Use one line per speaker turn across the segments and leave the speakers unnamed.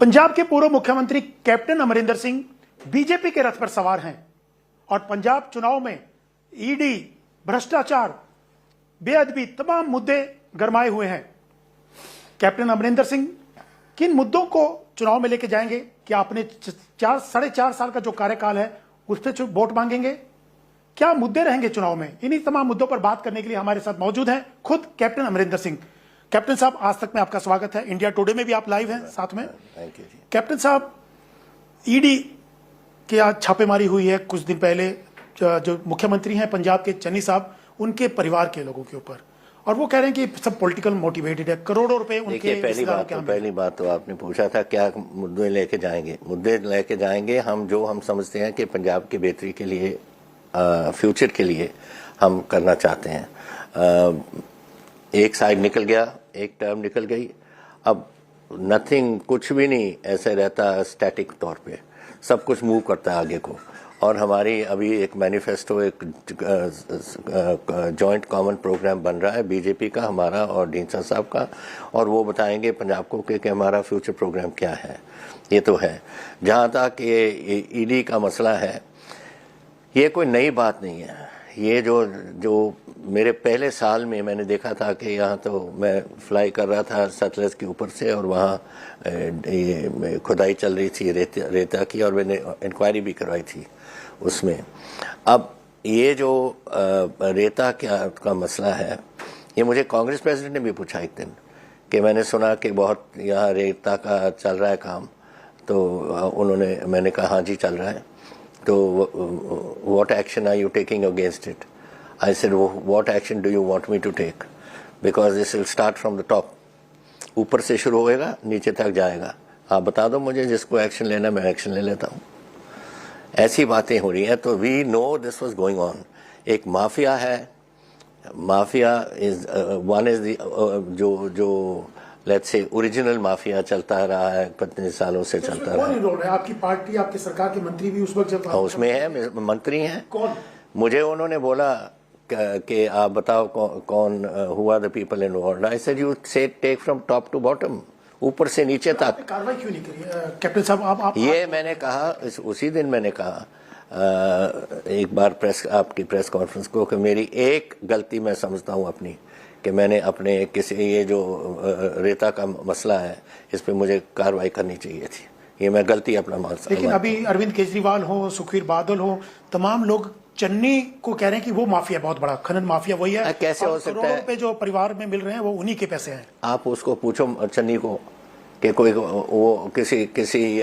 पंजाब के पूर्व मुख्यमंत्री कैप्टन अमरिंदर सिंह बीजेपी के रथ पर सवार हैं और पंजाब चुनाव में ईडी, भ्रष्टाचार, बेअदबी तमाम मुद्दे गरमाए हुए हैं। कैप्टन अमरिंदर सिंह किन मुद्दों को चुनाव में लेके जाएंगे? क्या अपने 4.5 साल का जो कार्यकाल है उस पर वोट मांगेंगे? क्या मुद्दे रहेंगे चुनाव में? इन्हीं तमाम मुद्दों पर बात करने के लिए हमारे साथ मौजूद हैं खुद कैप्टन अमरिंदर सिंह। कैप्टन साहब, आज तक में आपका स्वागत है। इंडिया टुडे में भी आप लाइव हैं साथ में।
Thank you ji.
कैप्टन साहब, ईडी की आज छापेमारी हुई है कुछ दिन पहले जो मुख्यमंत्री हैं पंजाब के चन्नी साहब, उनके परिवार के लोगों के ऊपर, और वो कह रहे हैं कि सब पॉलिटिकल मोटिवेटेड है, करोड़ों रुपए उनके।
पहली बात तो आपने पूछा था क्या मुद्दे लेके जाएंगे। मुद्दे लेके जाएंगे हम समझते हैं कि पंजाब की बेहतरी के लिए, फ्यूचर के लिए हम करना चाहते हैं। एक साइड निकल गया, एक टर्म निकल गई, अब नथिंग, कुछ भी नहीं ऐसे रहता स्टैटिक तौर पे, सब कुछ मूव करता है आगे को। और हमारी अभी एक मैनिफेस्टो, एक जॉइंट कॉमन प्रोग्राम बन रहा है बीजेपी का, हमारा और ढींसा साहब का, और वो बताएंगे पंजाब को कि हमारा फ्यूचर प्रोग्राम क्या है। ये तो है। जहाँ तक ये ईडी का मसला है, ये कोई नई बात नहीं है। ये जो मेरे पहले साल में मैंने देखा था कि यहाँ तो मैं फ्लाई कर रहा था सतलज के ऊपर से, और वहाँ खुदाई चल रही थी रेता की, और मैंने इंक्वायरी भी करवाई थी उसमें। अब ये जो रेता का मसला है, ये मुझे कांग्रेस प्रेसिडेंट ने भी पूछा एक दिन कि मैंने सुना कि बहुत यहाँ रेता का चल रहा है काम, तो मैंने कहा हाँ जी चल रहा है। तो what action are you taking against it? I said, what action do you want me to take? Because this will start from the top. ऊपर से शुरू होएगा, नीचे तक जाएगा। आप बता दो मुझे, जिसको एक्शन लेना मैं एक्शन ले लेता हूँ। ऐसी बातें हो रही हैं, तो we know this was going on. एक माफिया है, माफिया इज वन इज जो लेट्स से ओरिजिनल माफिया चलता रहा है, कितने सालों से चलता रहा है।
आपकी पार्टी, आपकी सरकार के मंत्री भी उस वक्त जब
उसमें है, मंत्री हैं।
कौन?
मुझे उन्होंने बोला कि आप बताओ कौन हुआ the people involved. I said you say take from top to bottom, ऊपर से नीचे तक।
कार्रवाई क्यों नहीं करी कैप्टन साहब? आप
ये मैंने कहा, उसी दिन मैंने कहा एक बार आपकी प्रेस कॉन्फ्रेंस को, कि मेरी एक गलती मैं समझता हूँ अपनी, कि मैंने अपने ये जो रेता का मसला है, इस पे मुझे कार्रवाई करनी चाहिए थी। ये मैं गलती अपना मानता।
लेकिन अभी अरविंद केजरीवाल हो, सुखबीर बादल हो, तमाम लोग चन्नी को कह रहे हैं कि वो माफिया बहुत बड़ा खनन माफिया वही है।
कैसे हो सकता है?
पे जो परिवार में मिल रहे हैं वो उन्हीं के पैसे हैं।
आप उसको पूछो चन्नी को कि कोई वो किसी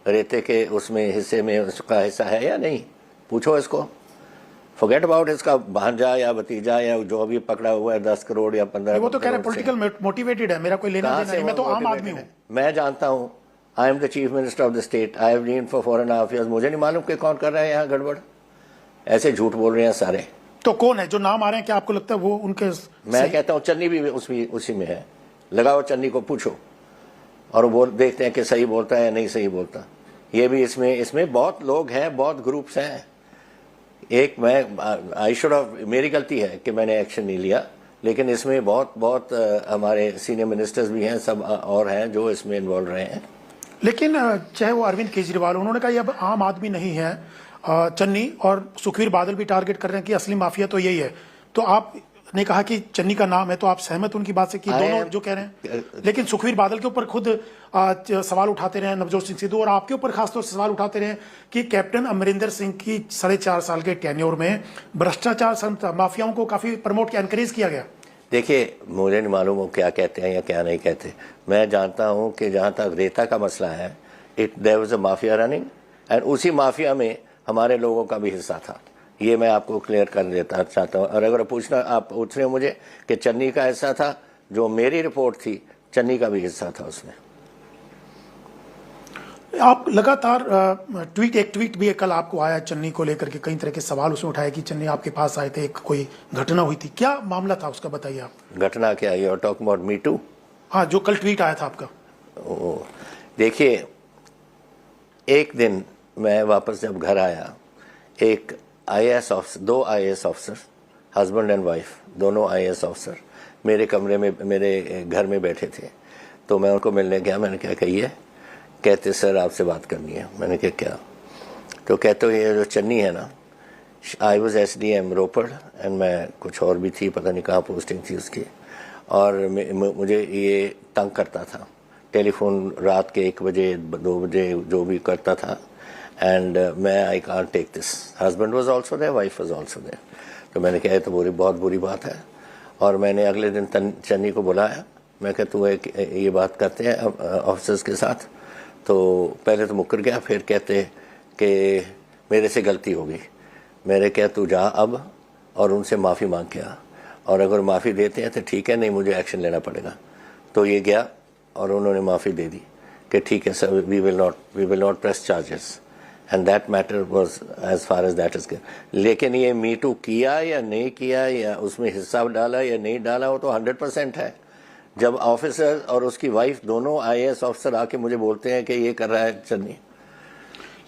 रेते के उसमें हिस्से में उसका हिस्सा है या नहीं, पूछो इसको। फॉरगेट अबाउट इसका भांजा या भतीजा या जो अभी पकड़ा हुआ है 10 करोड़ या 15।
वो तो कह रहे पॉलिटिकल मोटिवेटेड है, मेरा कोई लेना देना नहीं, मैं तो आम आदमी हूँ।
मैं जानता हूँ, I am the chief minister of the state, I have been for 4.5 years। मुझे नहीं मालूम कि कौन कर रहा है यहाँ गड़बड़। ऐसे झूठ बोल रहे हैं सारे।
तो कौन है जो नाम आ रहे हैं? क्या आपको लगता है वो उनके?
मैं कहता हूँ चन्नी भी उसी में है। लगाओ चन्नी को, पूछो, और वो देखते हैं कि सही बोलता है या नहीं सही बोलता। ये भी इसमें बहुत लोग हैं, बहुत ग्रुप्स हैं। एक आई शुड ऑफ, मेरी गलती है कि मैंने एक्शन नहीं लिया, लेकिन इसमें बहुत हमारे सीनियर मिनिस्टर्स भी हैं, सब और हैं जो इसमें इन्वॉल्व रहे हैं।
लेकिन चाहे वो अरविंद केजरीवाल, उन्होंने कहा ये अब आम आदमी नहीं है चन्नी, और सुखबीर बादल भी टारगेट कर रहे हैं कि असली माफिया तो यही है। तो आपने कहा कि चन्नी का नाम है, तो आप सहमत उनकी बात से कि दोनों जो कह रहे हैं? लेकिन सुखबीर बादल के ऊपर खुद सवाल उठाते रहे नवजोत सिंह सिद्धू, और आपके ऊपर खासतौर से सवाल उठाते रहे कि कैप्टन अमरिंदर सिंह की 4.5 साल के टेन्योर में भ्रष्टाचार, माफियाओं को काफी प्रमोट किया, एनकरेज किया गया।
देखिए, मुझे नहीं मालूम वो क्या कहते हैं या क्या नहीं कहते। मैं जानता हूं कि जहां तक रेता का मसला है, there was a mafia running, and उसी माफिया में हमारे लोगों का भी हिस्सा था। ये मैं आपको क्लियर कर देता चाहता हूँ। और अगर आप पूछ रहे हो मुझे कि चन्नी का हिस्सा था, जो मेरी रिपोर्ट थी, चन्नी का भी हिस्सा था उसमें।
आप लगातार एक ट्वीट भी कल आपको आया चन्नी को लेकर के, कई तरह के सवाल उसमें उठाए कि चन्नी आपके पास आए थे, एक कोई घटना हुई थी, क्या मामला था उसका, बताइए आप।
घटना क्या है? और टॉक अबाउट मी टू?
हाँ, जो कल ट्वीट आया था आपका।
देखिए, एक दिन मैं वापस जब घर आया, एक IAS officer, 2 IAS officer, husband and wife, दोनों IAS ऑफिसर मेरे कमरे में, मेरे घर में बैठे थे। तो मैं उनको मिलने गया। मैंने क्या कही है, कहते सर आपसे बात करनी है। मैंने कहा क्या? तो कहते ये जो चन्नी है ना, I was SDM Ropar and मैं कुछ और भी थी, पता नहीं कहाँ पोस्टिंग थी उसकी, और मुझे ये तंग करता था, टेलीफोन रात के 1 बजे 2 बजे जो भी करता था, एंड मैं I can't take this. Husband was also there, wife was also there. तो मैंने कहा तो बहुत बुरी बात है, और मैंने अगले दिन चन्नी को बुलाया। मैं कहा तू ये बात करते हैं ऑफिसर्स के साथ। तो पहले तो मुकर गया, फिर कहते कि मेरे से गलती हो गई। मेरे कहा तू जा अब और उनसे माफ़ी मांग के आ, और अगर माफ़ी देते हैं तो ठीक है, नहीं मुझे एक्शन लेना पड़ेगा। तो ये गया और उन्होंने माफ़ी दे दी कि ठीक है sir, we will not press charges, and that matter was as far as that is. लेकिन ये मी टू किया या नहीं किया, या उसमें हिस्सा डाला या नहीं डाला, वो तो 100% है। जब ऑफिसर और उसकी वाइफ दोनों IAS ऑफिसर आके मुझे बोलते हैं कि ये कर रहा है चन्नी।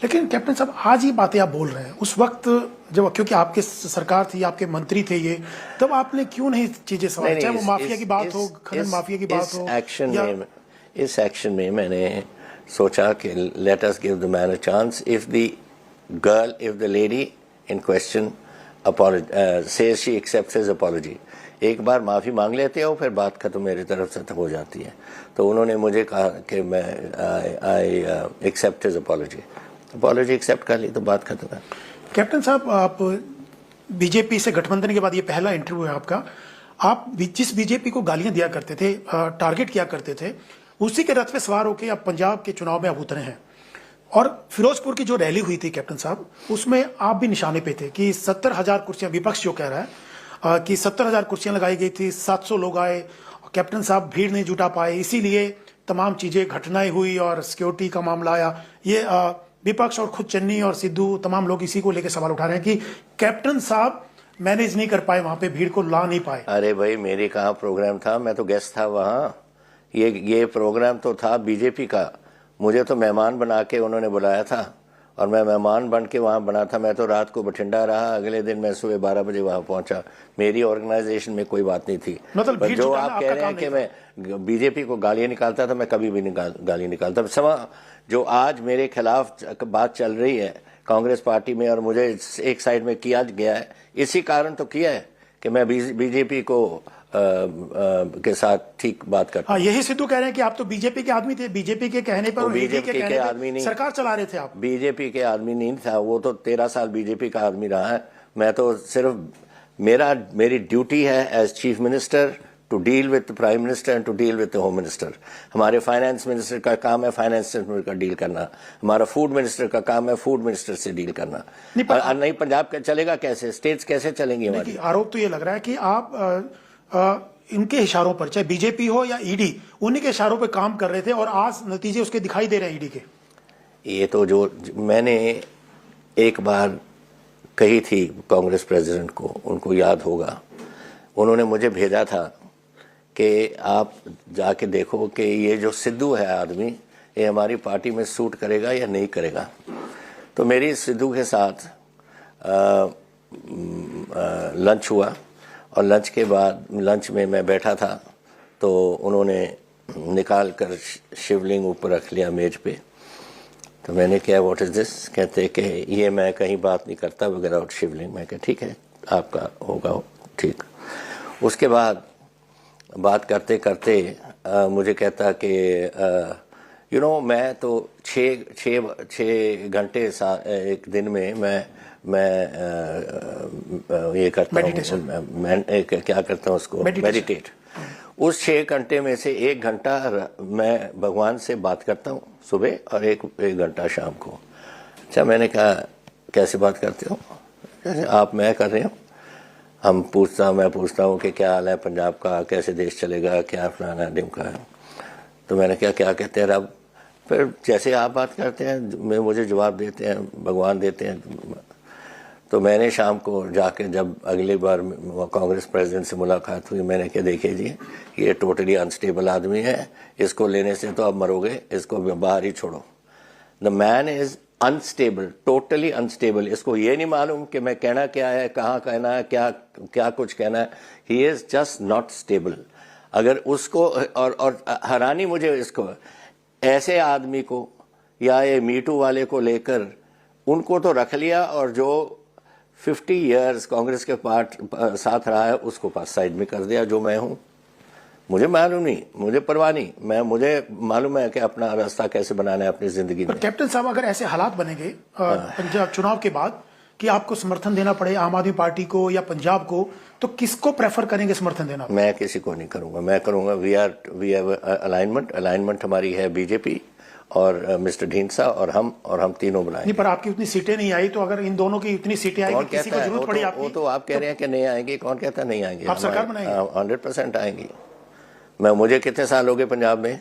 लेकिन कैप्टन साहब आज ये बातें आप बोल रहे हैं, उस वक्त जब, क्योंकि आपके सरकार थी, आपके मंत्री थे ये, तब आपने क्यों नहीं चीजें सवाल, चाहे वो माफिया की बात हो, खनन माफिया की बात हो,
इस एक्शन में मैंने सोचा कि let us give the man a chance. If the lady in question says she accepts his apology, एक बार माफ़ी मांग लेते हो, फिर बात खत्म मेरी तरफ से हो जाती है। तो उन्होंने मुझे कहा कि मैं I accept his apology accept कर ली, तो बात खत्म है।
कैप्टन साहब, आप बीजेपी से गठबंधन के बाद ये पहला इंटरव्यू है आपका। आप जिस बीजेपी को गालियां दिया करते थे, टारगेट किया करते थे, उसी के रथ पे सवार होकर आप पंजाब के चुनाव में अब उतरे हैं। और फिरोजपुर की जो रैली हुई थी कैप्टन साहब, उसमें आप भी निशाने पे थे कि 70,000 कुर्सियां, विपक्ष जो कह रहा है कि 70,000 कुर्सियां लगाई गई थी, 700 लोग आए, कैप्टन साहब भीड़ नहीं जुटा पाए, इसीलिए तमाम चीजें, घटनाएं हुई और सिक्योरिटी का मामला आया। ये विपक्ष और खुद चन्नी और सिद्धू तमाम लोग इसी को लेकर सवाल उठा रहे हैं कि कैप्टन साहब मैनेज नहीं कर पाए, वहां पे भीड़ को ला नहीं पाए।
अरे भाई, मेरे कहाँ प्रोग्राम था, मैं तो गेस्ट था वहाँ। ये प्रोग्राम तो था बीजेपी का, मुझे तो मेहमान बना के उन्होंने बुलाया था, और मैं मेहमान बन के वहाँ बना था। मैं तो रात को बठिंडा रहा, अगले दिन मैं सुबह 12 बजे वहाँ पहुँचा। मेरी ऑर्गेनाइजेशन में कोई बात नहीं थी।
मतलब
जो आप कह रहे हैं कि मैं बीजेपी को गालियाँ निकालता था, मैं कभी भी गाली निकालता। जो आज मेरे खिलाफ बात चल रही है कांग्रेस पार्टी में, और मुझे एक साइड में किया गया है, इसी कारण तो किया है कि मैं बीजेपी को के साथ ठीक बात करता।
हाँ, यही सिद्धू कह रहे हैं कि आप तो बीजेपी के आदमी थे, बीजेपी के कहने पर,
बीजेपी के आदमी नहीं,
सरकार चला रहे थे आप।
बीजेपी के आदमी नहीं था, वो तो 13 साल बीजेपी का आदमी रहा है। मैं तो सिर्फ मेरी ड्यूटी है as chief minister to deal with the prime minister and to deal with the home minister. हमारे फाइनेंस मिनिस्टर का काम है फाइनेंस मिनिस्टर का डील करना, हमारा फूड मिनिस्टर का काम है फूड मिनिस्टर से डील करना। नहीं पंजाब का चलेगा कैसे, स्टेट्स कैसे चलेंगी हमारी?
आरोप तो ये लग रहा है कि आप इनके इशारों पर, चाहे बीजेपी हो या ईडी, उन्हीं के इशारों पर काम कर रहे थे, और आज नतीजे उसके दिखाई दे रहे हैं ईडी के।
ये तो जो मैंने एक बार कही थी कांग्रेस प्रेसिडेंट को, उनको याद होगा, उन्होंने मुझे भेजा था कि आप जाके देखो कि ये जो सिद्धू है आदमी, ये हमारी पार्टी में सूट करेगा या नहीं करेगा। तो मेरी सिद्धू के साथ लंच हुआ, और लंच के बाद, लंच में मैं बैठा था, तो उन्होंने निकाल कर शिवलिंग ऊपर रख लिया मेज पे। तो मैंने कहा व्हाट इज़ दिस? कहते कि ये मैं कहीं बात नहीं करता विदाउट शिवलिंग। मैं कहा ठीक है, आपका होगा ठीक। उसके बाद बात करते करते मुझे कहता कि यू नो, मैं तो 6 घंटे एक दिन में मैं ये करता हूँ, क्या करता हूँ उसको, मेडिटेट। उस 6 घंटे में से 1 घंटा मैं भगवान से बात करता हूँ सुबह, और एक घंटा शाम को। अच्छा, मैंने कहा कैसे बात करते हो? जैसे आप मैं कर रहे हो, मैं पूछता हूँ कि क्या हाल है पंजाब का, कैसे देश चलेगा, क्या फलाना ढिमका है। तो मैंने क्या कहते हैं रब, फिर जैसे आप बात करते हैं मुझे जवाब देते हैं, भगवान देते हैं। तो मैंने शाम को जाके, जब अगली बार कांग्रेस प्रेसिडेंट से मुलाकात हुई, मैंने कहा देखिए जी, ये टोटली अनस्टेबल आदमी है, इसको लेने से तो आप मरोगे, इसको बाहर ही छोड़ो। The man is unstable, totally unstable. इसको ये नहीं मालूम कि मैं कहना क्या है, कहाँ कहना है, क्या कुछ कहना है। He is just not stable. अगर उसको और हैरानी मुझे इसको, ऐसे आदमी को या ये मीटू वाले को लेकर उनको तो रख लिया, और जो 50 इयर्स कांग्रेस के साथ रहा है उसको पास साइड में कर दिया। जो मैं हूं, मुझे मालूम नहीं, मुझे परवाह नहीं, मुझे मालूम है कि अपना रास्ता कैसे बनाना है अपनी जिंदगी में।
कैप्टन साहब, अगर ऐसे हालात बनेंगे पंजाब चुनाव के बाद कि आपको समर्थन देना पड़े आम आदमी पार्टी को या पंजाब को, तो किसको प्रेफर करेंगे समर्थन देना?
मैं किसी को नहीं करूंगा, मैं करूंगा वी हैव अलाइनमेंट हमारी है बीजेपी और मिस्टर ढींसा और हम तीनों बनाएंगे।
नहीं, पर आपकी उतनी सीटें नहीं आई, तो अगर इन दोनों की उतनी सीटें आएंगी, किसी को जरूरत पड़ी आपकी?
वो तो आप कह रहे हैं कि नहीं आएंगी, कौन कहता नहीं आएंगी?
आप सरकार बनाएंगे?
100% आएंगी। मुझे कितने साल हो गए पंजाब में?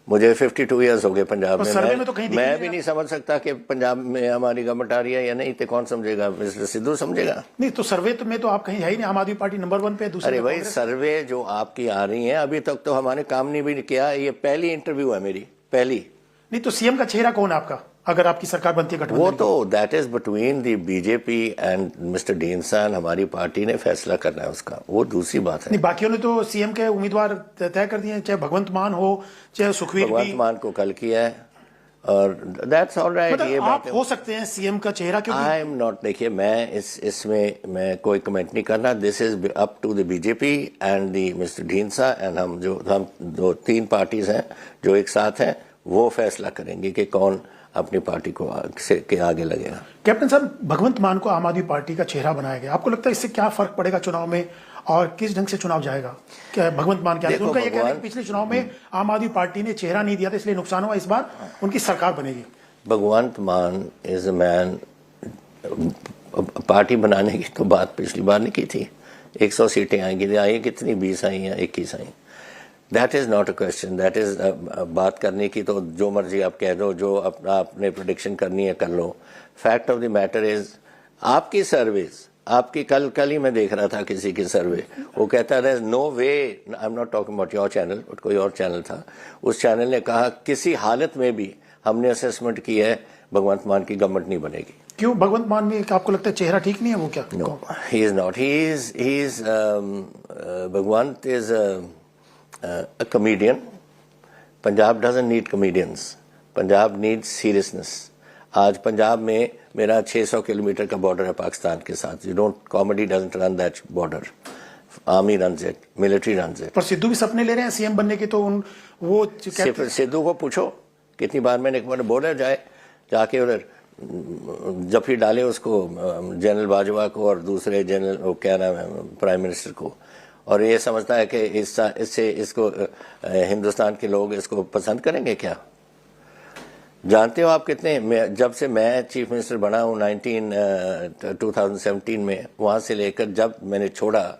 मुझे 52 इयर्स हो गए पंजाब में।
सर्वे में तो कहीं
मैं भी नहीं समझ सकता कि पंजाब में हमारी गवर्नमेंट आ रही है या नहीं, तो कौन समझेगा? मिस्टर सिद्धू समझेगा।
नहीं, तो सर्वे में तो आप कहीं है ही नहीं, आम आदमी पार्टी नंबर 1 पे, दूसरे।
अरे भाई, सर्वे जो आपकी आ रही है, अभी तक तो हमारे काम नहीं भी किया। ये पहली इंटरव्यू है मेरी, पहली।
नहीं, तो सीएम का चेहरा कौन है आपका अगर आपकी सरकार बनती है गठबंधन?
वो तो that is between the BJP and mister Dhindsa, हमारी पार्टी ने फैसला करना है उसका, वो दूसरी बात है।
नहीं, बाकियों ने तो सीएम के उम्मीदवार तय कर दिए, चाहे भगवंत मान हो चाहे सुखवीर भी।
भगवंत मान को कल किया है और दैट्स ऑल राइट। ये
आप हो सकते हैं सीएम का चेहरा, क्योंकि
आई एम नॉट, देखिए मैं इसमें मैं कोई कमेंट नहीं करना। This is up to the BJP and the mister Dhindsa and हम 2-3 पार्टीज हैं जो एक साथ हैं, वो फैसला करेंगे कि कौन अपनी पार्टी को के आगे लगेगा।
कैप्टन साहब, भगवंत मान को आम आदमी पार्टी का चेहरा बनाया गया, आपको लगता है इससे क्या फर्क पड़ेगा चुनाव में और किस ढंग से चुनाव जाएगा? क्या भगवंत मान क्या उनका ये कहना है कि पिछले चुनाव में आम आदमी पार्टी ने चेहरा नहीं दिया था इसलिए नुकसान हुआ, इस बार उनकी सरकार बनेगी?
भगवंत मान इज अ मैन, पार्टी बनाने की तो बात पिछली बार नहीं की थी। 100 सीटें आएंगी, आई कितनी? 20 आई या 21 आई? That is not a question, that is बात करने की तो जो मर्जी आप कह दो, जो आपने प्रेडिक्शन करनी है कर लो। Fact of the matter is आपकी सर्विस, आपकी कल ही मैं देख रहा था किसी की सर्वे, वो कहता है no way, I am not talking about your channel, but कोई और चैनल था, उस चैनल ने कहा किसी हालत में भी हमने असेसमेंट की है भगवंत मान की गवर्नमेंट नहीं बनेगी।
क्यों भगवंत मान में आपको लगता है चेहरा ठीक नहीं है? वो क्या?
No, he is not, he is Bhagwant is a comedian. Punjab doesn't need comedians. Punjab needs seriousness. आज पंजाब में मेरा 600 किलोमीटर का बॉर्डर है पाकिस्तान के साथ। You don't, comedy doesn't run that border. Army runs it, military runs it.
पर सिद्धू भी सपने ले रहे हैं सीएम बनने के, तो वो
सिद्धू को पूछो कितनी बार मैंने बोला जाए जाके उधर जफी डाले उसको, जनरल बाजवा को और दूसरे जनरल क्या नाम है प्राइम मिनिस्टर को, और ये समझता है कि इससे इसको हिंदुस्तान के लोग इसको पसंद करेंगे क्या? जानते हो आप कितने, जब से मैं चीफ मिनिस्टर बना हूँ 2017 में, वहां से लेकर जब मैंने छोड़ा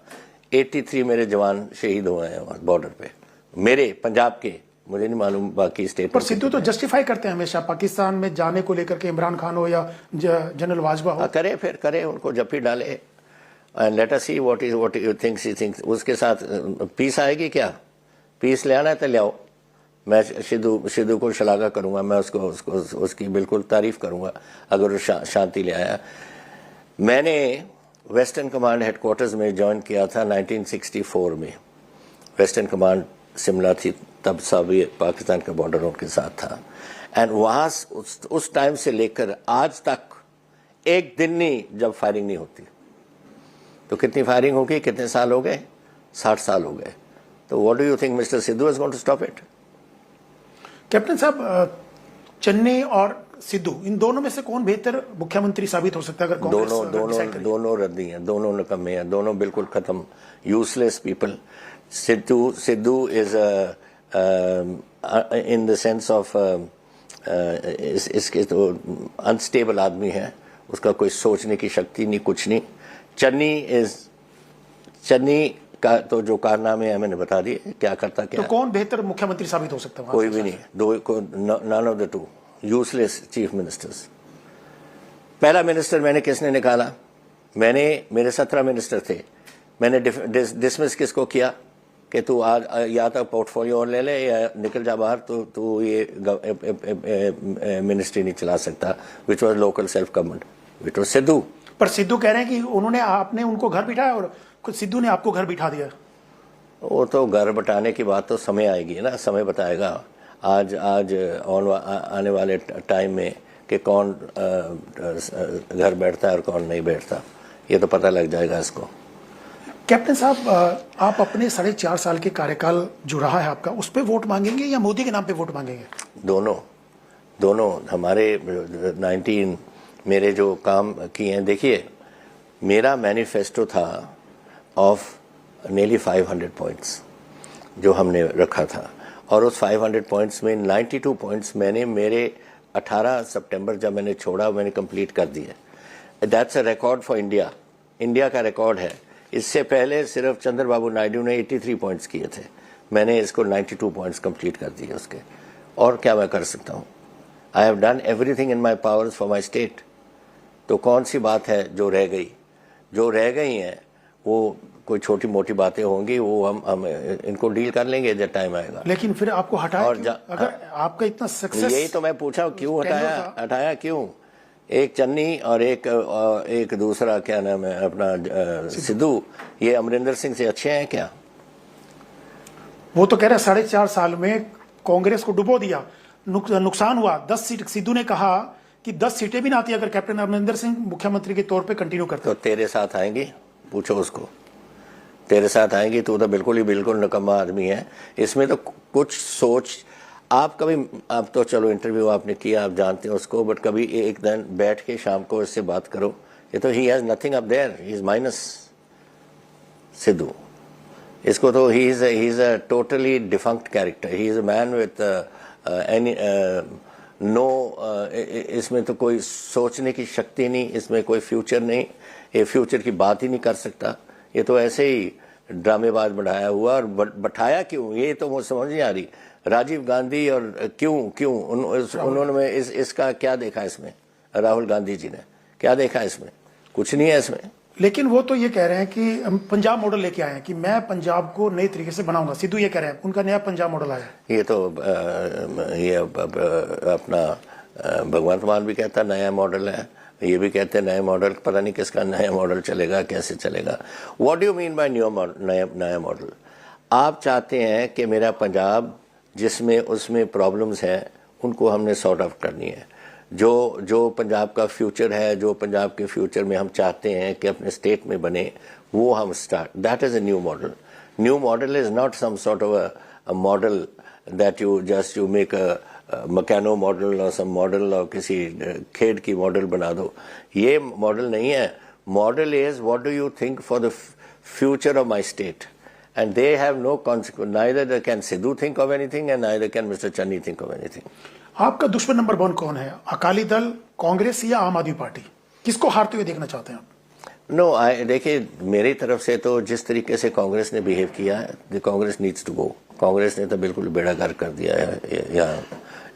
83 मेरे जवान शहीद हुए हैं बॉर्डर पे, मेरे पंजाब के, मुझे नहीं मालूम बाकी स्टेट।
पर सिद्धू तो जस्टिफाई करते हैं हमेशा पाकिस्तान में जाने को लेकर के, इमरान खान हो या जनरल बाजवा हो।
करे, फिर करे, उनको जफी डाले and let us see what you thinks he thinks. उसके साथ पीस आएगी क्या? पीस ले आना है तो ले आओ। मैं सिद्धू को शलाघा करूंगा, मैं उसकी बिल्कुल तारीफ करूंगा अगर वो शांति ले आया। मैंने वेस्टर्न कमांड हेडक्वार्टर्स में ज्वाइन किया था 1964 में। वेस्टर्न कमांड शिमला थी तब, सब ये पाकिस्तान का बॉर्डर उनके साथ था, एंड वहां उस टाइम से लेकर आज तक एक दिन नहीं जब फायरिंग नहीं होती। तो कितनी फायरिंग होगी, कितने साल हो गए? 60 साल हो गए। तो what do you think mister Sidhu is going to stop it?
Captain साहब, चन्नी और सिद्धू, इन दोनों में से कौन बेहतर मुख्यमंत्री साबित हो सकता है? अगर
दोनों रद्दी हैं, दोनों नकम्मे हैं, दोनों बिल्कुल खत्म, useless people. Sidhu is in the sense of इसके तो अनस्टेबल आदमी है, उसका कोई सोचने की शक्ति नहीं, कुछ नहीं। चन्नी का तो जो कारनामे है मैंने बता दिए, क्या करता क्या।
तो कौन बेहतर मुख्यमंत्री साबित हो सकता है?
कोई भी नहीं, none of the two, useless chief ministers. पहला मिनिस्टर मैंने किसने निकाला? मेरे 17 मिनिस्टर थे, मैंने डिसमिस किसको किया कि तू आज या तो पोर्टफोलियो और ले ले या निकल जा बाहर, तो तू ये मिनिस्ट्री नहीं चला सकता, which was local self government, which was Sidhu.
पर सिद्धू कह रहे हैं कि आपने उनको घर बिठाया और खुद सिद्धू ने आपको घर बिठा दिया।
वो तो घर बटाने की बात तो समय आएगी ना, समय बताएगा। आज आने वाले टाइम में कि कौन घर बैठता है और कौन नहीं बैठता, ये तो पता लग जाएगा इसको।
कैप्टन साहब, आप अपने 4.5 साल के कार्यकाल जो रहा है आपका, उस पर वोट मांगेंगे या मोदी के नाम पे वोट मांगेंगे?
दोनों हमारे 19 मेरे जो काम किए हैं, देखिए मेरा मैनिफेस्टो था ऑफ nearly 500 पॉइंट्स जो हमने रखा था, और उस 500 पॉइंट्स में 92 पॉइंट्स मैंने मेरे 18 सितंबर जब मैंने छोड़ा मैंने कंप्लीट कर दिए। That's a record for India का रिकॉर्ड है। इससे पहले सिर्फ चंद्रबाबू नायडू ने 83 पॉइंट्स किए थे, मैंने इसको 92 पॉइंट्स कंप्लीट कर दिए उसके। और क्या मैं कर सकता हूँ? I have done everything in my powers for my state. तो कौन सी बात है जो रह गई? जो रह गई हैं वो कोई छोटी मोटी बातें होंगी, वो हम इनको डील कर लेंगे जब टाइम आएगा।
लेकिन फिर आपको हटाया क्यों? अगर आपका इतना सक्सेस,
यही तो मैं पूछा, क्यों हटाया क्यों? एक चन्नी और एक दूसरा क्या नाम है अपना सिद्धू, ये अमरिंदर सिंह से अच्छे हैं क्या?
वो तो कह रहे 4.5 साल में कांग्रेस को डुबो दिया, नुकसान हुआ। 10 सीट, सिद्धू ने कहा कि 10 सीटें भी ना आती अगर कैप्टन अमरिंदर सिंह मुख्यमंत्री के तौर पे कंटिन्यू करते।
तो तेरे साथ आएंगी, पूछो उसको, तेरे साथ आएंगी। तू तो बिल्कुल नकम्मा आदमी है। इसमें तो कुछ सोच, आप तो चलो इंटरव्यू आपने किया, आप जानते हैं उसको, बट कभी एक दिन बैठ के शाम को इससे बात करो। ये तो he has nothing up there, he is minus Sidhu. इसको तो ही is a totally defunct character, he is a man with any इसमें तो कोई सोचने की शक्ति नहीं, इसमें कोई फ्यूचर नहीं, ये फ्यूचर की बात ही नहीं कर सकता। ये तो ऐसे ही ड्रामेबाज बढ़ाया हुआ, और बैठाया क्यों ये तो मुझे समझ नहीं आ रही। राजीव गांधी और क्यों उन्होंने इसका क्या देखा इसमें? राहुल गांधी जी ने क्या देखा इसमें? कुछ नहीं है इसमें।
लेकिन वो तो ये कह रहे हैं कि हम पंजाब मॉडल लेके आए हैं कि मैं पंजाब को नए तरीके से बनाऊंगा। सिद्धू ये कह रहे हैं उनका नया पंजाब मॉडल आया है।
ये तो ये अपना भगवंत मान भी कहता नया मॉडल है, ये भी कहते हैं नया मॉडल। पता नहीं किसका नया मॉडल चलेगा, कैसे चलेगा। What do you mean by नया मॉडल? आप चाहते हैं कि मेरा पंजाब जिसमें उसमें प्रॉब्लम्स हैं उनको हमने सॉर्ट आउट करनी है। जो पंजाब का फ्यूचर है, जो पंजाब के फ्यूचर में हम चाहते हैं कि अपने स्टेट में बने, वो हम start, that is a new model. New model is not some sort of a model that you make a meccano model और सम मॉडल और किसी खेड की मॉडल बना दो। ये मॉडल नहीं है। Model is what do you think for the future of my state, and they have no consequence. Neither can Sidhu think of anything and neither can Mr. Channi think of anything.
आपका दुश्मन number 1 कौन है? अकाली दल, कांग्रेस या आम आदमी party? किसको हारते हुए देखना चाहते हैं आप?
नो, देखिए मेरी तरफ से तो जिस तरीके से कांग्रेस ने बिहेव किया है, the Congress needs to go. Congress ने तो बिल्कुल बेड़ा गर्क कर दिया है यहाँ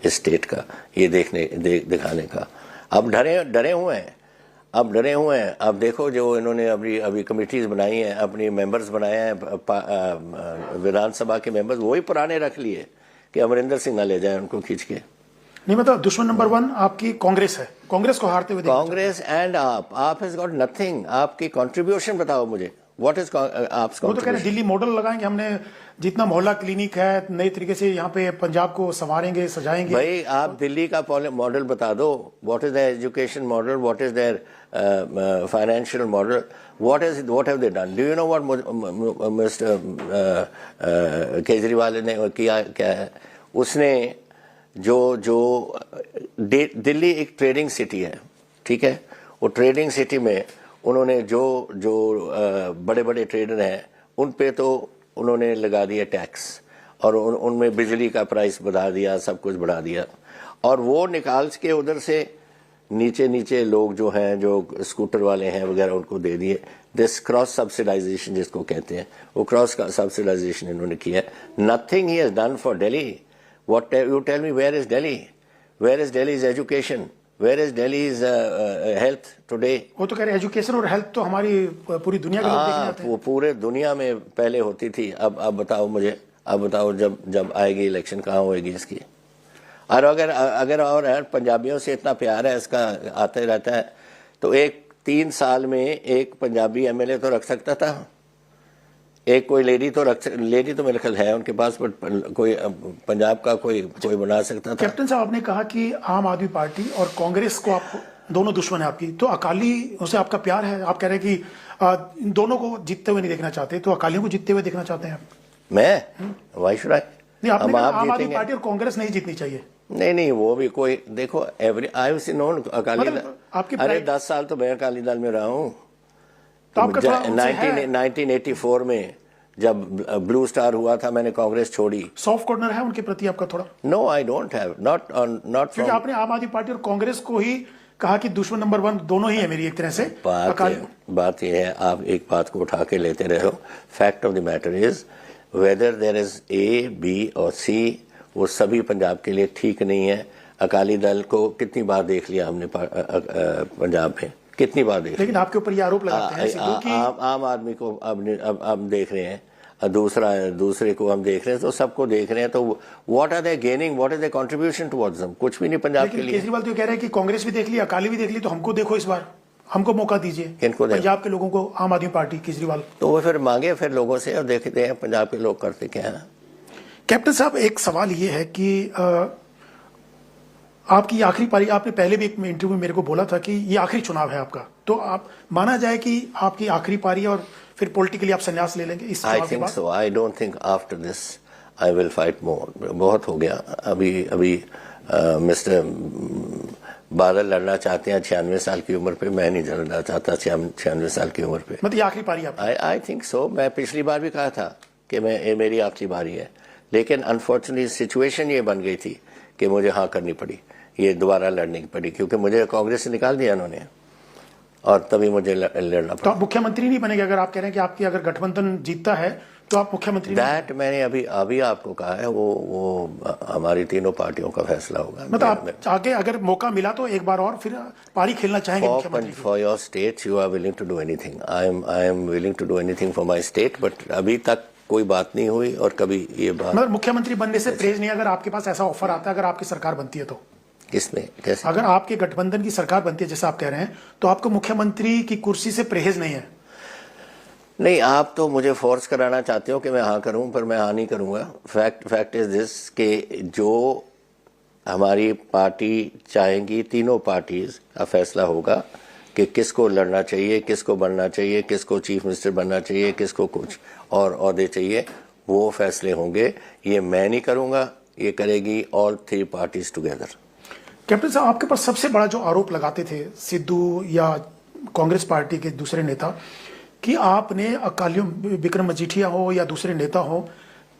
इस स्टेट का, ये दिखाने का। अब डरे हुए हैं। अब देखो जो इन्होंने अभी कमिटीज बनाई हैं, अपनी मेंबर्स बनाए हैं विधानसभा के मेंबर्स, वही पुराने रख लिए कि अमरिंदर सिंह ना ले जाए उनको खींच के।
नहीं, मतलब दुश्मन नंबर 1 आपकी कांग्रेस है। कांग्रेस को हारते हुए
कांग्रेस एंड आप हैज गॉट नथिंग। आपकी कंट्रीब्यूशन बताओ मुझे, व्हाट इज आप?
वो तो कह रहे दिल्ली मॉडल लगाएंगे, हमने जितना मोहल्ला क्लिनिक है नए तरीके से यहाँ पे पंजाब को संवारेंगे, सजाएंगे।
भाई आप दिल्ली का मॉडल बता दो। What is the education model, what is there financial model, what have they done? Do you know what mister Kejriwal ने किया? क्या है उसने जो दिल्ली एक ट्रेडिंग सिटी है, ठीक है, वो ट्रेडिंग सिटी में उन्होंने जो बड़े बड़े ट्रेडर हैं उन पे तो उन्होंने लगा दिया टैक्स, और उनमें बिजली का प्राइस बढ़ा दिया, सब कुछ बढ़ा दिया, और वो निकाल के उधर से नीचे लोग जो हैं, जो स्कूटर वाले हैं वगैरह, उनको दे दिए। दिस क्रॉस सब्सिडाइजेशन जिसको कहते हैं, वो क्रॉस सब्सिडाइजेशन इन्होंने किया। Nothing he has done for Delhi. What you tell me, where is Delhi? Where is Delhi's education? Where is Delhi's health today?
वो तो कह रहे एजुकेशन और हेल्थ तो हमारी पूरी दुनिया के लोग देखने आते हैं।
वो पूरे दुनिया में पहले होती थी। अब बताओ मुझे, अब बताओ जब आएगी इलेक्शन कहाँ होएगी इसकी? और अगर और पंजाबियों से इतना प्यार है इसका, आते रहता है, तो 3 साल में एक पंजाबी एमएलए तो रख सकता था। एक कोई लेडी तो मेरे ख्याल है उनके पास, बट कोई पंजाब का कोई बना सकता था।
कैप्टन साहब, आपने कहा कि आम आदमी पार्टी और कांग्रेस को आप दोनों दुश्मन है आपकी, तो अकाली से आपका प्यार है? आप कह रहे हैं कि इन दोनों को जीतते हुए नहीं देखना चाहते, तो अकालियों को जीतते हुए देखना चाहते हैं?
मैं वाई शुड आई?
नहीं, आपने कहा आम आदमी पार्टी और कांग्रेस नहीं जीतनी चाहिए।
नहीं, वो भी कोई देखो, every I have seen known Akali Dal.
आपकी
अरे 10 साल तो मैं अकाली दल में रहा हूँ।
तो आपका थोड़ा उनसे है।
1984 में जब ब्लू स्टार हुआ था, मैंने कांग्रेस छोड़ी।
सॉफ्ट कॉर्नर है उनके प्रति आपका थोड़ा?
No, I don't have, not
क्योंकि आपने आम आदमी पार्टी और कांग्रेस को ही कहा कि दुश्मन नंबर 1 दोनों ही है मेरी एक तरह से।
बात यह है, आप एक बात को उठा के लेते रहे हो। Fact of the matter is whether there is A, B और सी, वो सभी पंजाब के लिए ठीक नहीं है। अकाली दल को कितनी बार देख लिया हमने पंजाब में, कितनी बार देख लिया।
लेकिन आपके ऊपर ये आरोप लगाते हैं सिद्धू कि
आम आदमी को अब देख रहे हैं, दूसरे को हम देख रहे हैं, तो सबको देख रहे हैं। तो what are they gaining, what is the contribution towards them? कुछ भी नहीं पंजाब के लिए।
केजरीवाल तो कह रहे हैं कि कांग्रेस भी देख ली, अकाली भी देख ली, तो हमको देखो, इस बार हमको मौका दीजिए।
किनको देखो?
पंजाब के लोगों को, आम आदमी पार्टी, केजरीवाल।
तो वो फिर मांगे फिर लोगों से, और देखते हैं पंजाब के लोग करते क्या है।
कैप्टन साहब, एक सवाल ये है कि आपकी आखिरी पारी, आपने पहले भी एक इंटरव्यू में मेरे को बोला था कि ये आखिरी चुनाव है आपका, तो आप माना जाए कि आपकी आखिरी पारी और फिर पॉलिटिकली आप संन्यास ले लेंगे इस चुनाव के बाद?
I think so. I don't think after this I will fight more. बहुत हो गया। अभी मिस्टर बादल लड़ना चाहते हैं 96 साल की उम्र पे, मैं नहीं लड़ना चाहता 96 साल की उम्र पे।
मतलब ये आखिरी पारी आपकी?
आई थिंक सो। मैं पिछली बार भी कहा था कि मेरी आखिरी बारी है, लेकिन अनफॉर्चुनेटली सिचुएशन ये बन गई थी कि मुझे हाँ करनी पड़ी, ये दोबारा लड़ने की पड़ी, क्योंकि मुझे कांग्रेस से निकाल दिया उन्होंने, और तभी मुझे लड़ना पड़ा।
तो आप मुख्यमंत्री नहीं बनेंगे? अगर आप कह रहे हैं कि आपकी अगर गठबंधन जीतता है तो आप मुख्यमंत्री?
दैट मैंने अभी आपको कहा है, वो हमारी तीनों पार्टियों का फैसला होगा।
मतलब आप आगे अगर मौका मिला तो एक बार और फिर पारी खेलना चाहेंगे मुख्यमंत्री?
For your state you are willing to do anything. I am willing to do anything for my state, but अभी तक कोई बात नहीं हुई, और कभी ये बात।
मतलब मुख्यमंत्री बनने से परहेज नहीं, अगर आपके पास ऐसा ऑफर आता है, अगर आपकी सरकार बनती है तो?
किसमें, कैसे?
अगर आपके गठबंधन की सरकार बनती है जैसा आप कह रहे हैं, तो आपको मुख्यमंत्री की कुर्सी से परहेज नहीं है?
नहीं, आप तो मुझे फोर्स कराना चाहते हो कि मैं हाँ करूं, पर मैं हाँ नहीं करूंगा। फैक्ट इज दिस कि जो हमारी पार्टी चाहेंगी, तीनों पार्टीज का फैसला होगा कि किसको लड़ना चाहिए, किसको बनना चाहिए, किसको चीफ मिनिस्टर बनना चाहिए, किसको कुछ और ओहदे चाहिए, वो फैसले होंगे। ये मैं नहीं करूंगा, ये करेगी ऑल 3 पार्टीज टुगेदर।
कैप्टन साहब, आपके पास सबसे बड़ा जो आरोप लगाते थे सिद्धू या कांग्रेस पार्टी के दूसरे नेता, कि आपने अकालियों, विक्रम मजीठिया हो या दूसरे नेता हो,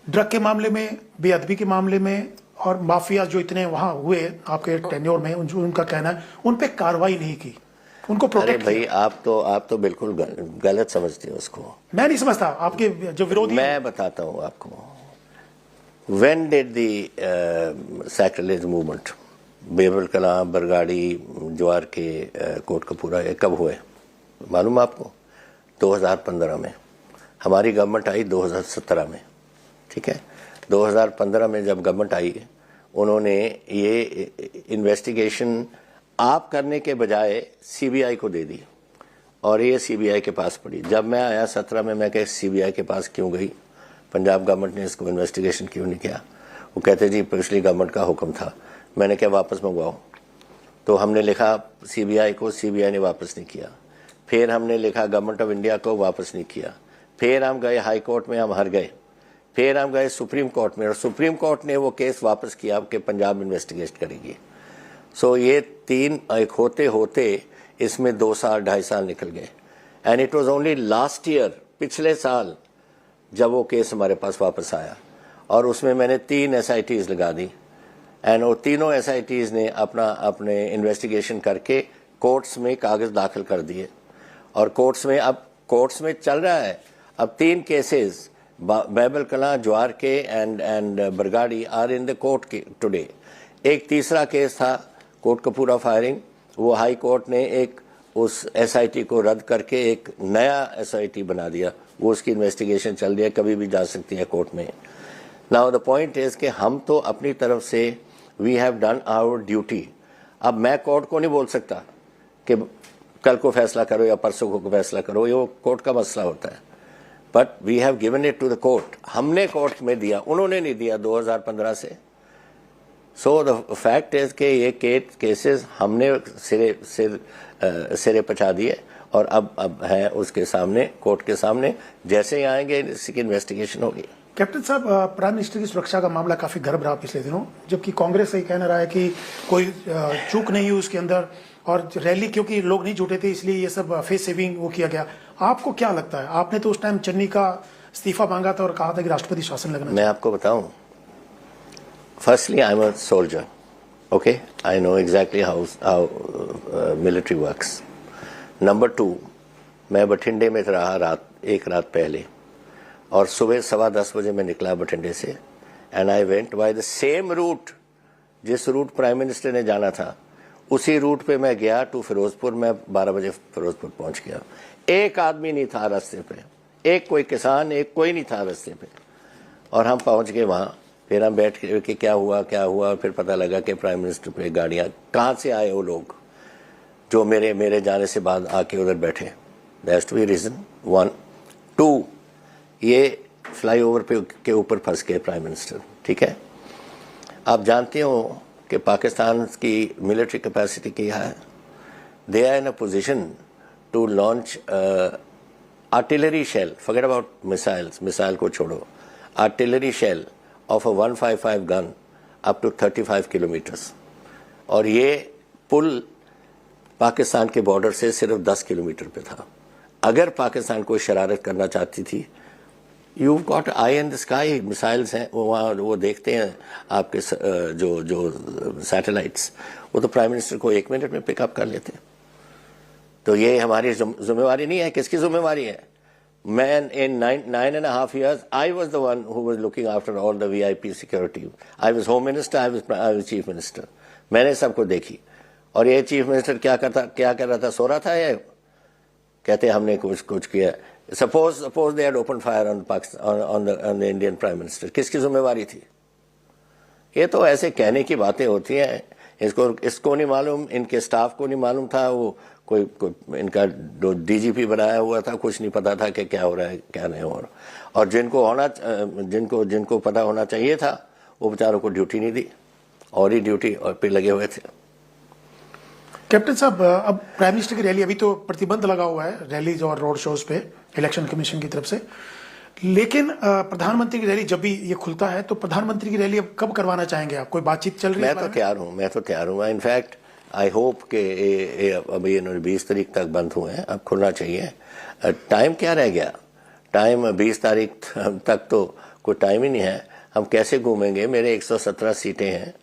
ड्रग के मामले में, बेअदबी के मामले में, और माफिया जो इतने वहां हुए आपके टेन्योर में, उनका कहना है उन पे कार्रवाई नहीं की, उनको प्रोटेक्ट
भाई आप तो बिल्कुल गलत समझते हो उसको।
मैं नहीं समझता, आपके जो विरोधी।
मैं बताता हूं आपको, when did the sacrilege movement, Behbal Kalan, Bargari, ज्वार के, कोटकपूरा, ये कब हुए मालूम आपको? 2015 में। हमारी गवर्नमेंट आई 2017 में, ठीक है। 2015 में जब गवर्नमेंट आई, उन्होंने ये इन्वेस्टिगेशन आप करने के बजाय सीबीआई को दे दी, और ये सीबीआई के पास पड़ी। जब मैं आया 17 में, मैं कहा सीबीआई के पास क्यों गई, पंजाब गवर्नमेंट ने इसको इन्वेस्टिगेशन क्यों नहीं किया? वो कहते जी पिछली गवर्नमेंट का हुक्म था। मैंने कहा वापस मंगवाओ, तो हमने लिखा सीबीआई को, सीबीआई ने वापस नहीं किया। फिर हमने लिखा गवर्नमेंट ऑफ इंडिया को, वापस नहीं किया। फिर हम गए हाई कोर्ट में, हम हार गए। फिर हम गए सुप्रीम कोर्ट में, और सुप्रीम कोर्ट ने वो केस वापस किया कि पंजाब इन्वेस्टिगेट करेगी। सो ये 3 एक होते होते इसमें 2 साल 2.5 साल निकल गए, and it was only last year, पिछले साल, जब वो केस हमारे पास वापस आया, और उसमें मैंने 3 SITs लगा दी, एंड वो तीनों SITs ने अपने इन्वेस्टिगेशन करके कोर्ट्स में कागज दाखिल कर दिए, और कोर्ट्स में चल रहा है अब 3 केसेस, बैबल कलां, ज्वार के and Bargari are in the court today. एक तीसरा केस था कोटकपूरा फायरिंग, वो हाई कोर्ट ने एक उस SIT को रद्द करके एक नया SIT बना दिया, वो उसकी इन्वेस्टिगेशन चल रही है, कभी भी जा सकती है कोर्ट में। नाउ द पॉइंट इज कि हम तो अपनी तरफ से we have done our duty. अब मैं कोर्ट को नहीं बोल सकता कि कल को फैसला करो या परसों को फैसला करो, ये वो कोर्ट का मसला होता है। But we have given it to the court. हमने कोर्ट में दिया, उन्होंने नहीं दिया 2015 से। सो द फैक्ट इज कि ये केसेस हमने सिरे पचा दिए और अब है उसके सामने, कोर्ट के सामने। जैसे ही आएंगे इसकी इन्वेस्टिगेशन होगी।
कैप्टन साहब, प्राइम मिनिस्टर की सुरक्षा का मामला काफी गर्म रहा पिछले दिनों, जबकि कांग्रेस ये कहना रहा है कि कोई चूक नहीं हुई उसके अंदर, और रैली क्योंकि लोग नहीं जुटे थे इसलिए ये सब फेस सेविंग वो किया गया। आपको क्या लगता है? आपने तो उस टाइम चन्नी का इस्तीफा मांगा था और कहा था कि राष्ट्रपति शासन लगना।
मैं आपको बताऊं, firstly I am a soldier, okay, I know exactly how military works. Number 2, मैं बठिंडे में रहा एक रात पहले, और सुबह 10:15 बजे मैं निकला बठिंडे से, and I went by the same route जिस रूट प्राइम मिनिस्टर ने जाना था, उसी रूट पे मैं गया टू फिरोजपुर। मैं 12 बजे फिरोजपुर पहुंच गया। एक आदमी नहीं था रास्ते पे, एक कोई किसान, एक कोई नहीं था रास्ते पे, और हम पहुंच गए वहां। फिर हम बैठ के क्या हुआ, फिर पता लगा कि प्राइम मिनिस्टर पे गाड़ियां, कहां से आए वो लोग जो मेरे जाने से बाद आके उधर बैठे। That's to be reason 1। 2, ये फ्लाईओवर पे के ऊपर फंस गए प्राइम मिनिस्टर, ठीक है। आप जानते हो कि पाकिस्तान की मिलिट्री कैपेसिटी क्या है। They are in a position to launch artillery shell, forget about missiles, missile को छोड़ो, artillery shell of a 155 gun up to 35 kilometres. और ये पुल पाकिस्तान के बॉर्डर से सिर्फ 10 किलोमीटर पे था। अगर पाकिस्तान कोई शरारत करना चाहती थी, you got I in the sky, missiles हैं वहाँ, वो देखते हैं आपके जो सैटेलाइट्स, वो तो प्राइम मिनिस्टर को 1 मिनट में पिकअप कर लेते हैं। तो ये हमारी जिम्मेवारी नहीं है। किसकी जिम्मेवारी है? मैं इन 9.5 years I was the one who was looking after all the VIP security. I was home minister, I was chief minister. मैंने सबको देखी। और ये चीफ मिनिस्टर क्या कर रहा था? सो रहा था या कहते हमने कुछ किया? Suppose they had opened fire on the Indian Prime Minister. किसकी जिम्मेवारी थी? ये तो ऐसे कहने की बातें होती हैं। इसको नहीं मालूम, इनके स्टाफ को नहीं मालूम था, वो कोई इनका डीजीपी बनाया हुआ था, कुछ नहीं पता था कि क्या हो रहा है क्या नहीं हो रहा। और जिनको पता होना चाहिए था वो बेचारों को ड्यूटी नहीं दी, और ही ड्यूटी और पे लगे हुए थे।
कैप्टन साहब, अब प्राइम मिनिस्टर की रैली, अभी तो प्रतिबंध लगा हुआ है रैलीज और रोड शोज पे इलेक्शन कमीशन की तरफ से, लेकिन प्रधानमंत्री की रैली जब भी ये खुलता है तो प्रधानमंत्री की रैली अब कब करवाना चाहेंगे आप? कोई बातचीत चल रही है?
मैं तो तैयार हूँ। इनफैक्ट आई होप कि अभी इन्होंने 20 तारीख तक बंद हुए हैं, अब खुलना चाहिए। टाइम क्या रह गया? टाइम 20 तारीख तक तो कोई टाइम ही नहीं है। हम कैसे घूमेंगे? मेरे 117 सीटें हैं,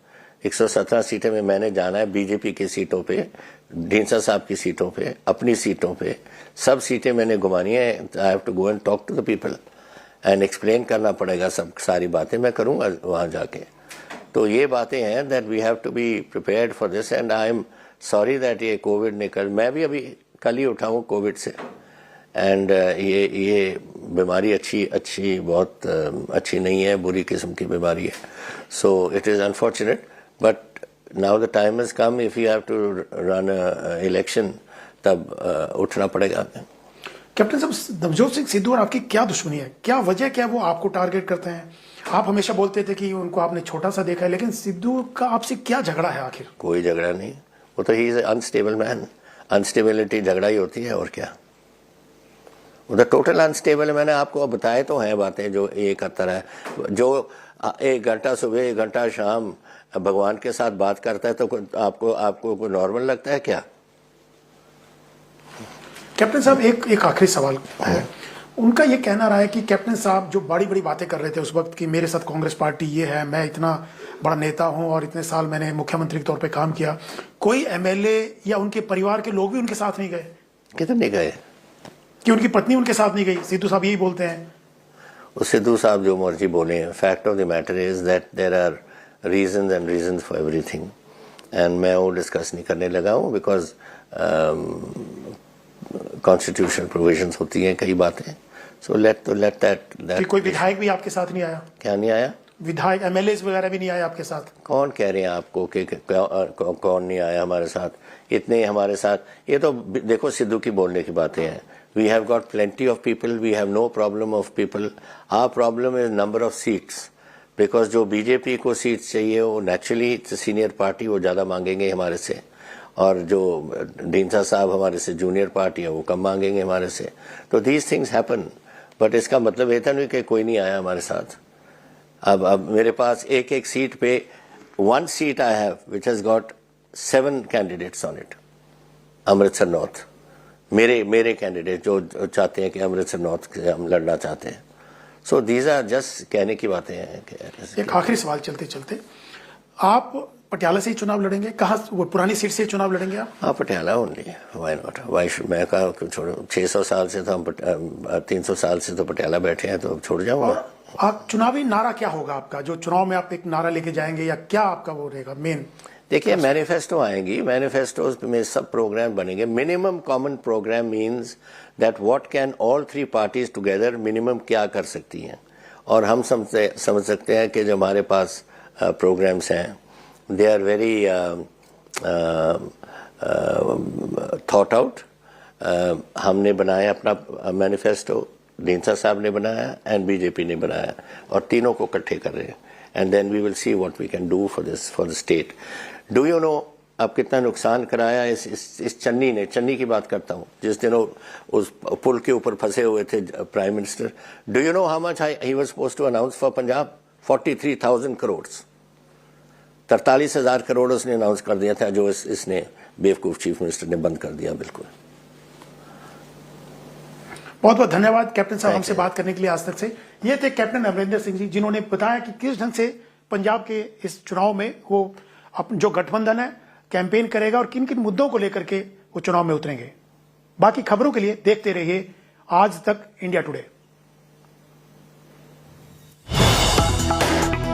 117 सीटें में मैंने जाना है। बीजेपी की सीटों पे, ढींसा साहब की सीटों पे, अपनी सीटों पे, सब सीटें मैंने घुमानी है। I have to go and talk to the people and explain करना पड़ेगा, सब सारी बातें मैं करूंगा वहां जाके। तो ये बातें हैं that we have to be prepared for this, and I am sorry that ये कोविड निकल, मैं भी अभी कल ही उठा हूँ कोविड से, एंड ये बीमारी अच्छी बहुत अच्छी नहीं है, बुरी किस्म की बीमारी है। So it is unfortunate, but now the time has come. If you have to run election, तब उठना पड़ेगा।
कैप्टन साहब, नवजोत सिंह सिद्धू और आपकी क्या दुश्मनी है? क्या वजह क्या वो आपको टारगेट करते हैं? आप हमेशा बोलते थे कि उनको आपने छोटा सा देखा है, लेकिन सिद्धू का आपसे क्या झगड़ा है आखिर?
कोई झगड़ा नहीं, वो तो ही इज अनस्टेबल मैन। अनस्टेबिलिटी झगड़ा ही होती है, और क्या? वो तो टोटल अनस्टेबल है। मैंने आपको बताए तो हैं बातें जो ये करता है, जो 1 घंटा सुबह 1 घंटा शाम भगवान के साथ बात करता है, तो आपको नॉर्मल लगता है क्या?
कैप्टन साहब, एक आखिरी सवाल है। उनका ये कहना रहा है कि कैप्टन साहब जो बड़ी बड़ी बातें कर रहे थे उस वक्त कि मेरे साथ कांग्रेस पार्टी ये है, मैं इतना बड़ा नेता हूं और इतने साल मैंने मुख्यमंत्री के तौर पे काम किया, कोई एमएलए या उनके परिवार के लोग भी उनके साथ नहीं गए?
कितने नहीं गए?
कि उनकी पत्नी उनके साथ नहीं गई? सिद्धू साहब यही बोलते हैं।
सिद्धू साहब जो मर्जी बोले, fact of the matter is that there are reasons and reasons for everything, and मैं वो डिस्कस नहीं करने लगा हूँ, बिकॉज कॉन्स्टिट्यूशनल प्रोविजंस होती हैं कई बातें। So let that.
कोई विधायक भी आपके साथ नहीं आया?
क्या नहीं आया?
विधायक एमएलए वगैरह भी नहीं आए आपके साथ?
कौन कह रहे हैं आपको कि कौन नहीं आया हमारे साथ? इतने हमारे साथ, ये तो देखो सिद्धू की बोलने की बातें हैं। We have got plenty of people. We have no problem of people. Our problem is number of seats. Because जो बीजेपी को सीट्स चाहिए वो नेचुरली सीनियर पार्टी वो ज़्यादा मांगेंगे हमारे से, और जो ढींसा साहब हमारे से जूनियर पार्टी है वो कम मांगेंगे हमारे से. तो these things happen. बट इसका मतलब ये था नहीं कि कोई नहीं आया हमारे साथ. अब मेरे पास एक एक सीट पे, one seat I have which has got 7 candidates on it. Amritsar north मेरे कैंडिडेट जो चाहते हैं कि अमृतसर नॉर्थ से हम लड़ना चाहते हैं. सो दीज आर जस्ट कहने की बातें हैं.
एक आखिरी सवाल चलते चलते, आप पटियाला से ही चुनाव लड़ेंगे? कहाँ, वो पुरानी सीट से ही चुनाव लड़ेंगे आप?
हाँ, Patiala only. Why not? Why should? मैं कहा छोड़ो, 600 साल से तो हम 300 साल से तो पटियाला बैठे हैं, तो छोड़ जाऊंगा.
आप चुनावी नारा क्या होगा आपका, जो चुनाव में आप एक नारा लेके जाएंगे, या क्या आपका वो रहेगा मेन?
देखिए, मैनिफेस्टो आएंगी, मैनिफेस्टोज में सब प्रोग्राम बनेंगे. Minimum common program means that what can all 3 parties together minimum क्या कर सकती हैं. और हम समझ सकते हैं कि जो हमारे पास प्रोग्राम्स हैं, they are very thought out. हमने बनाया अपना मैनिफेस्टो, ढींसा साहब ने बनाया एंड बीजेपी ने बनाया, और तीनों को इकट्ठे कर रहे हैं. And then we will see what we can do for the state. Do you know अब कितना नुकसान कराया इस चन्नी ने? चन्नी की बात करता हूँ, जिस दिन उस पुल के ऊपर फंसे हुए थे prime minister. Do you know how much he was supposed to announce for Punjab? 43,000 crore. 43,000 crore उसने अनाउंस कर दिया था, जो इसने बेवकूफ चीफ मिनिस्टर ने बंद कर दिया. बिल्कुल.
बहुत बहुत धन्यवाद कैप्टन साहब हमसे बात करने के लिए आज तक से. ये थे कैप्टन अमरिंदर सिंह जी, जिन्होंने बताया कि किस ढंग से पंजाब के इस चुनाव में वो जो गठबंधन है कैंपेन करेगा और किन किन मुद्दों को लेकर के वो चुनाव में उतरेंगे. बाकी खबरों के लिए देखते रहिए आज तक इंडिया टुडे.